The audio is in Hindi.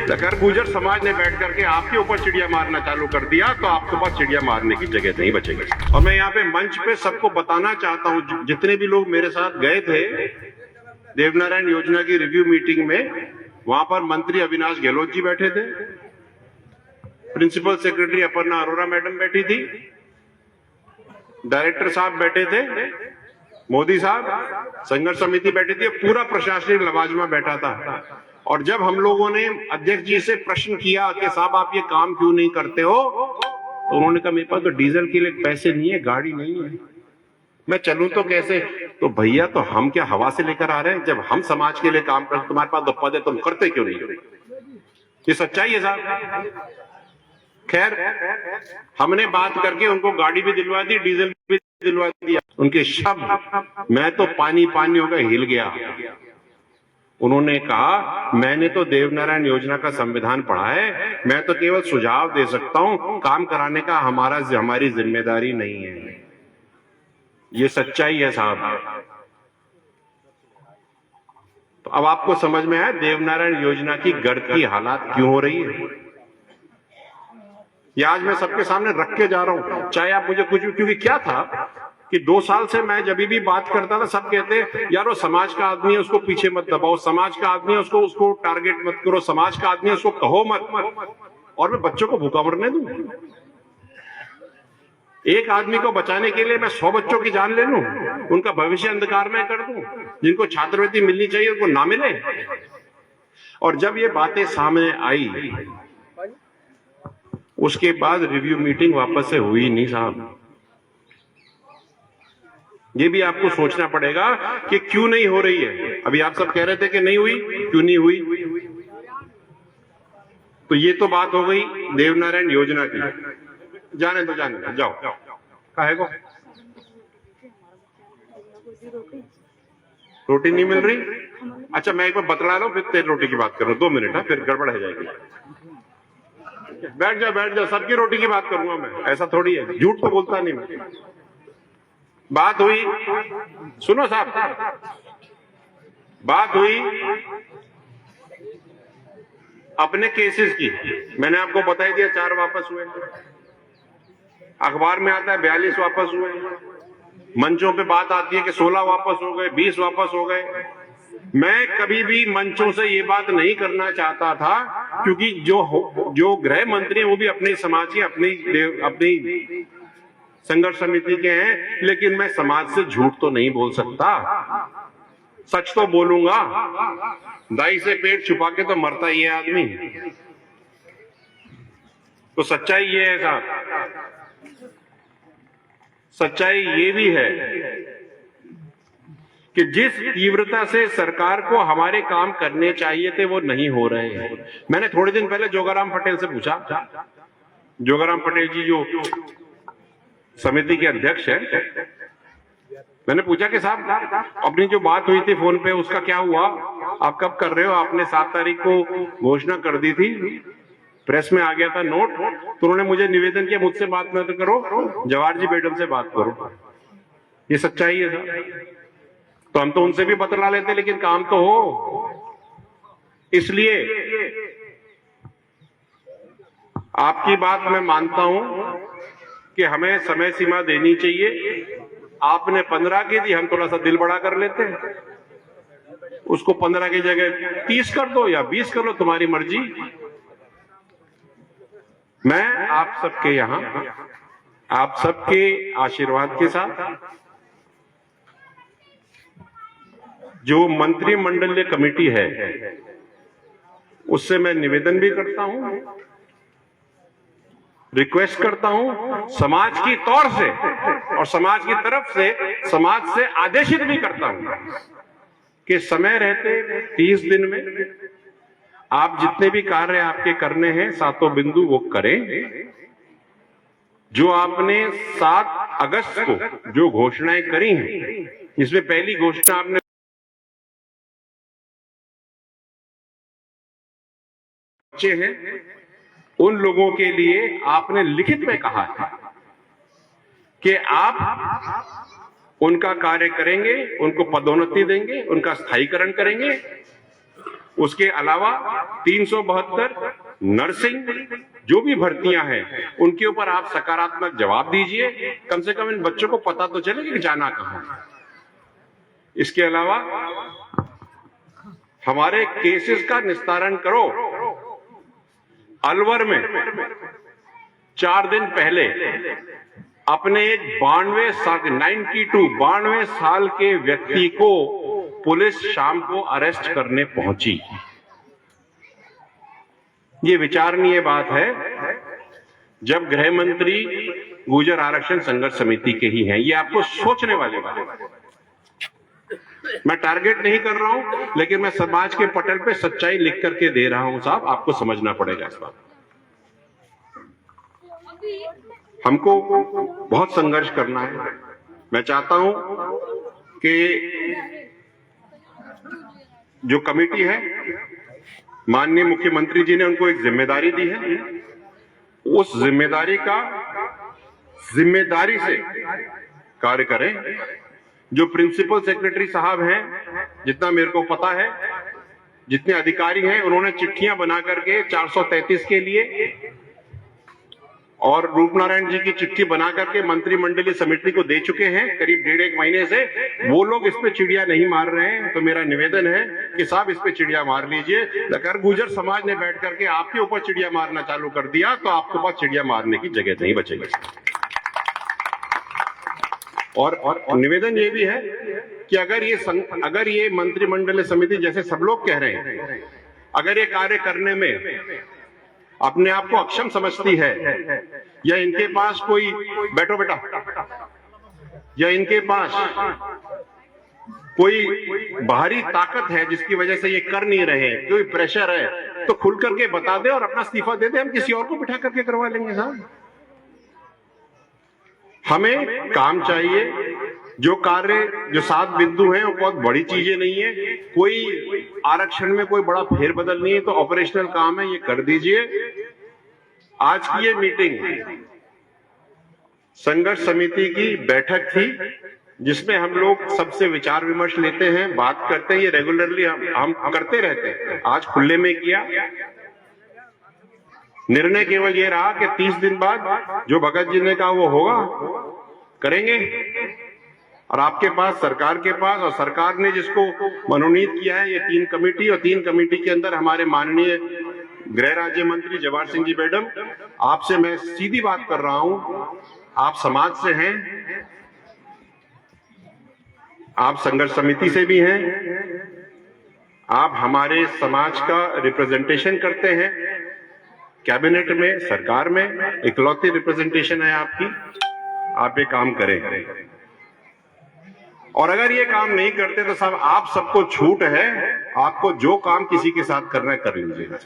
अगर गुर्जर समाज ने बैठ करके आपके ऊपर चिड़िया मारना चालू कर दिया तो आपके पास चिड़िया मारने की जगह नहीं बचेगी। और मैं यहाँ पे मंच पे सबको बताना चाहता हूँ, जितने भी लोग मेरे साथ गए थे देवनारायण योजना की रिव्यू मीटिंग में, वहां पर मंत्री अविनाश गहलोत जी बैठे थे, principal secretary Aparna Arora madam बैठी थी, डायरेक्टर साहब बैठे थे, मोदी साहब, संघर्ष समिति बैठी थी, पूरा प्रशासनिक लवाजमा बैठा था। और जब हम लोगों ने अध्यक्ष जी से प्रश्न किया कि साहब आप ये काम क्यों नहीं करते हो, तो उन्होंने कहा मेरे पास तो डीजल के लिए पैसे नहीं है, गाड़ी नहीं है, मैं चलूं तो कैसे। तो भैया तो हम क्या हवा से लेकर आ रहे हैं? जब हम समाज के लिए काम करते, तुम्हारे पास तो पद है, तुम करते क्यों नहीं? ये सच्चाई है साहब। खैर, हमने बात करके उनको गाड़ी भी दिलवा दी, डीजल भी दिलवा दिया। उनके शब्द, मैं तो पानी पानी होकर हिल गया। उन्होंने कहा मैंने तो देवनारायण योजना का संविधान पढ़ा है, मैं तो केवल सुझाव दे सकता हूं, काम कराने का हमारी जिम्मेदारी नहीं है। ये सच्चाई है साहब। तो अब आपको समझ में आया देवनारायण योजना की गर्द की हालात क्यों हो रही है। ये आज मैं सबके सामने रख के जा रहा हूं, चाहे आप मुझे कुछ, क्योंकि क्या था कि 2 साल से मैं जब भी बात करता था सब कहते यार वो समाज का आदमी है उसको पीछे मत दबाओ, समाज का आदमी है उसको टारगेट मत करो, समाज का आदमी है उसको कहो मत। और मैं बच्चों को भूखा मरने दूं? एक आदमी को बचाने के लिए मैं 100 बच्चों की जान ले लूं, उनका भविष्य अंधकार में कर दूं, जिनको छात्रवृत्ति मिलनी चाहिए उनको ना मिले। और जब ये बातें सामने आई उसके बाद रिव्यू मीटिंग वापस से हुई नहीं साहब। ये भी आपको सोचना पड़ेगा कि क्यों नहीं हो रही है। अभी आप सब कह रहे थे कि नहीं हुई, क्यों नहीं हुई? तो ये तो बात हो गई देवनारायण योजना की। जाने दो, जाओ। काहे को रोटी नहीं मिल रही? अच्छा, मैं एक बार बतला रहा हूं, फिर तेरी रोटी की बात करूं। 2 मिनट है, फिर गड़बड़ हो जाएगी। बैठ जा, सबकी रोटी की बात करूंगा मैं, ऐसा थोड़ी है, झूठ तो बोलता नहीं मैं। बात हुई, सुनो साहब, बात हुई अपने केसेस की। मैंने आपको बता दिया 4 वापस हुए, अखबार में आता है 42 वापस हुए, मंचों पे बात आती है कि 16 वापस हो गए, 20 वापस हो गए। मैं कभी भी मंचों से ये बात नहीं करना चाहता था, क्योंकि जो गृह मंत्री हैं वो भी अपने समाज के अपनी संघर्ष समिति के हैं, लेकिन मैं समाज से झूठ तो नहीं बोल सकता, सच तो बोलूंगा। दाई से पेट छुपा के तो मरता ही है आदमी। तो सच्चाई ये है साहब, सच्चाई ये भी है कि जिस तीव्रता से सरकार को हमारे काम करने चाहिए थे वो नहीं हो रहे हैं। मैंने थोड़े दिन पहले जोगाराम पटेल से पूछा, जोगाराम पटेल जी जो समिति के अध्यक्ष है, मैंने पूछा कि साहब अपनी जो बात हुई थी फोन पे उसका क्या हुआ, आप कब कर रहे हो? आपने 7 तारीख को घोषणा कर दी थी, प्रेस में आ गया था नोट, तो उन्होंने मुझे निवेदन किया मुझसे बात मत करो, जवाहर जी बेगम से बात करो। ये सच्चाई है साहब। तो हम तो उनसे भी बतला लेते, लेकिन काम तो हो। इसलिए आपकी बात मैं मानता हूं कि हमें समय सीमा देनी चाहिए। आपने 15 की दी, हम थोड़ा सा दिल बड़ा कर लेते हैं, उसको 15 की जगह 30 कर दो या 20 कर लो, तुम्हारी मर्जी। मैं आप सबके यहां, आप सबके आशीर्वाद के साथ जो मंत्रिमंडलीय कमेटी है उससे मैं निवेदन भी करता हूं, रिक्वेस्ट करता हूं, समाज की तौर से और समाज की तरफ से, समाज से आदेशित भी करता हूं कि समय रहते 30 दिन में आप जितने भी कार्य आपके करने हैं 7 बिंदु वो करें। जो आपने 7 अगस्त को जो घोषणाएं करी हैं, इसमें पहली घोषणा आपने बच्चे हैं उन लोगों के लिए आपने लिखित में कहा है कि आप उनका कार्य करेंगे, उनको पदोन्नति देंगे, उनका स्थायीकरण करेंगे उसके अलावा 372 नर्सिंग जो भी भर्तियां हैं उनके ऊपर आप सकारात्मक जवाब दीजिए, कम से कम इन बच्चों को पता तो चले कि जाना कहां है। इसके अलावा हमारे केसेस का निस्तारण करो। अलवर में 4 दिन पहले अपने एक 92 साल के व्यक्ति को पुलिस शाम को अरेस्ट करने पहुंची। ये विचारणीय बात है जब गृह मंत्री गुर्जर आरक्षण संघर्ष समिति के ही हैं। ये आपको सोचने वाली बात है। मैं टारगेट नहीं कर रहा हूं, लेकिन मैं समाज के पटल पे सच्चाई लिख करके दे रहा हूं साहब, आपको समझना पड़ेगा इस बात। हमको बहुत संघर्ष करना है। मैं चाहता हूं कि जो कमेटी है, माननीय मुख्यमंत्री जी ने उनको एक जिम्मेदारी दी है, उस जिम्मेदारी से कार्य करें। जो प्रिंसिपल सेक्रेटरी साहब हैं, जितना मेरे को पता है, जितने अधिकारी हैं, उन्होंने चिट्ठियां बना करके 433 के लिए और रूपनारायण जी की चिट्ठी बना करके मंत्रिमंडलीय समिति को दे चुके हैं करीब 1.5 महीने से। वो लोग इस पे चिड़िया नहीं मार रहे हैं, तो मेरा निवेदन है कि साहब इस पे चिड़िया मार लीजिए। अगर गुर्जर समाज ने बैठ करके आपके ऊपर चिड़िया मारना चालू कर दिया तो आपके पास चिड़िया मारने की जगह नहीं बचेगी। और निवेदन ये भी है कि अगर ये मंत्रिमंडलीय समिति, जैसे सब लोग कह रहे हैं, अगर ये कार्य करने में अपने आप को अक्षम समझती है, या इनके पास कोई बैठो बेटा, या इनके पास कोई बाहरी ताकत है जिसकी वजह से ये कर नहीं रहे, कोई प्रेशर है, तो खुल करके बता दे और अपना इस्तीफा दे दे, हम किसी और को बिठा करके करवा लेंगे साहब। हमें काम चाहिए। जो कार्य, जो 7 बिंदु हैं, वो बहुत बड़ी चीजें नहीं है, कोई आरक्षण में कोई बड़ा फेरबदल नहीं है, तो ऑपरेशनल काम है, ये कर दीजिए। आज की ये मीटिंग संघर्ष समिति की बैठक थी, जिसमें हम लोग सबसे विचार विमर्श लेते हैं, बात करते हैं, ये रेगुलरली हम करते रहते हैं। आज खुले में किया। निर्णय केवल ये रहा कि 30 दिन बाद जो भगत जी ने कहा वो होगा, करेंगे। और आपके पास, सरकार के पास, और सरकार ने जिसको मनोनीत किया है, ये 3 कमेटी, और 3 कमेटी के अंदर हमारे माननीय गृह राज्य मंत्री जवाहर सिंह जी मैडम, आपसे मैं सीधी बात कर रहा हूं, आप समाज से हैं, आप संघर्ष समिति से भी हैं, आप हमारे समाज का रिप्रेजेंटेशन करते हैं कैबिनेट में, सरकार में, इकलौती रिप्रेजेंटेशन है आपकी। आप ये काम करें, और अगर ये काम नहीं करते तो साहब आप सबको छूट है, आपको जो काम किसी के साथ करना है कर लीजिएगा।